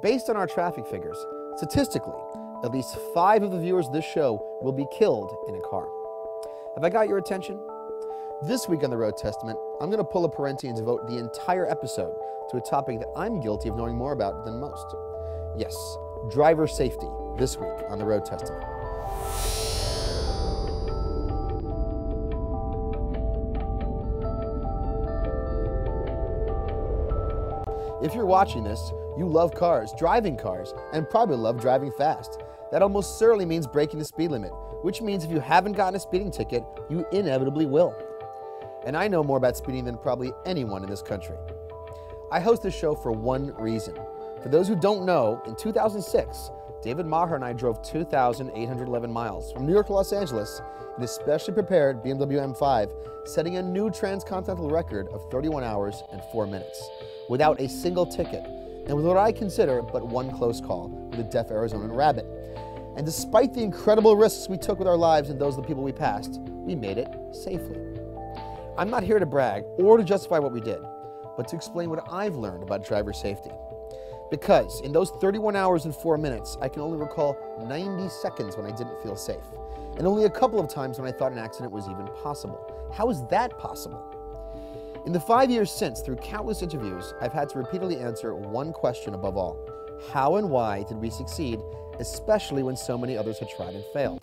Based on our traffic figures, statistically, at least 5 of the viewers of this show will be killed in a car. Have I got your attention? This week on The Road Testament, I'm going to pull a Parenti and devote the entire episode to a topic that I'm guilty of knowing more about than most. Yes, driver safety, this week on The Road Testament. If you're watching this, you love cars, and probably love driving fast. That almost certainly means breaking the speed limit, which means if you haven't gotten a speeding ticket, you inevitably will. And I know more about speeding than probably anyone in this country. I host this show for one reason. For those who don't know, in 2006, David Maher and I drove 2,811 miles from New York to Los Angeles in a specially prepared BMW M5, setting a new transcontinental record of 31 hours and 4 minutes, without a single ticket, and with what I consider but one close call with a deaf Arizonan rabbit. And despite the incredible risks we took with our lives and those of the people we passed, we made it safely. I'm not here to brag or to justify what we did, but to explain what I've learned about driver safety. Because in those 31 hours and 4 minutes, I can only recall 90 seconds when I didn't feel safe, and only a couple of times when I thought an accident was even possible. How is that possible? In the 5 years since, through countless interviews, I've had to repeatedly answer one question above all. How and why did we succeed, especially when so many others had tried and failed?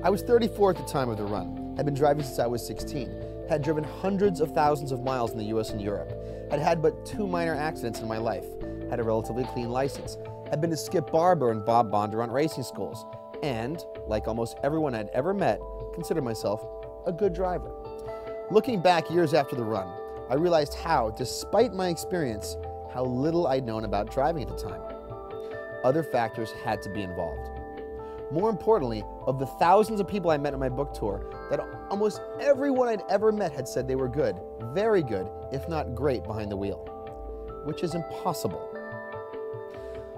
I was 34 at the time of the run, had been driving since I was 16, had driven hundreds of thousands of miles in the US and Europe, had had but 2 minor accidents in my life, had a relatively clean license, had been to Skip Barber and Bob Bondurant racing schools, and, like almost everyone I'd ever met, considered myself a good driver. Looking back years after the run, I realized how, despite my experience, how little I'd known about driving at the time. Other factors had to be involved. More importantly, of the thousands of people I met on my book tour, that almost everyone I'd ever met had said they were good, very good, if not great behind the wheel, which is impossible.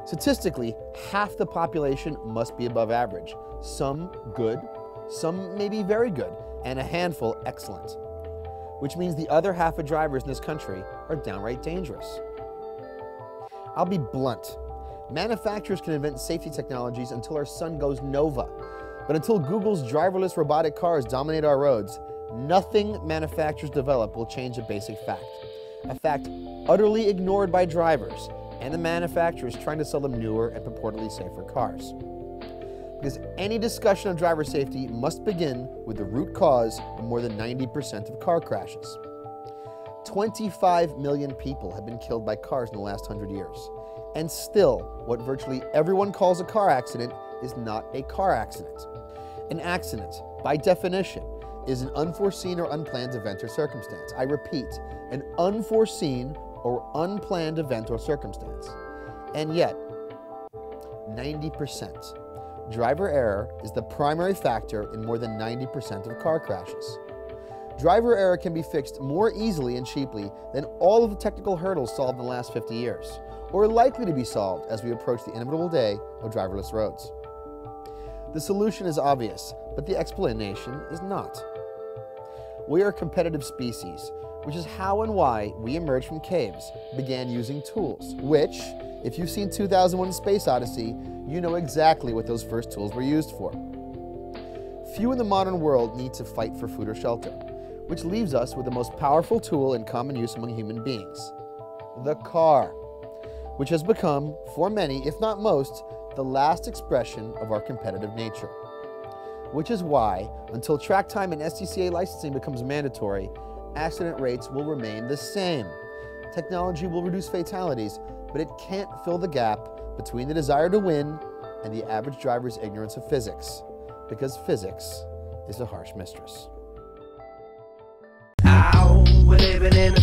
Statistically, half the population must be above average, some good, some maybe very good, and a handful excellent, which means the other half of drivers in this country are downright dangerous. I'll be blunt. Manufacturers can invent safety technologies until our sun goes nova. But until Google's driverless robotic cars dominate our roads, nothing manufacturers develop will change a basic fact. A fact utterly ignored by drivers and the manufacturers trying to sell them newer and purportedly safer cars. Because any discussion of driver safety must begin with the root cause of more than 90% of car crashes. 25 million people have been killed by cars in the last 100 years. And still, what virtually everyone calls a car accident is not a car accident. An accident, by definition, is an unforeseen or unplanned event or circumstance. I repeat, an unforeseen or unplanned event or circumstance. And yet, 90%. Driver error is the primary factor in more than 90% of car crashes. Driver error can be fixed more easily and cheaply than all of the technical hurdles solved in the last 50 years, or likely to be solved as we approach the inevitable day of driverless roads. The solution is obvious, but the explanation is not. We are a competitive species, which is how and why we emerged from caves, began using tools, which, if you've seen 2001: Space Odyssey, you know exactly what those first tools were used for. Few in the modern world need to fight for food or shelter, which leaves us with the most powerful tool in common use among human beings, the car, which has become, for many, if not most, the last expression of our competitive nature. Which is why, until track time and STCA licensing becomes mandatory, accident rates will remain the same. Technology will reduce fatalities, but it can't fill the gap between the desire to win and the average driver's ignorance of physics, because physics is a harsh mistress. We're living in the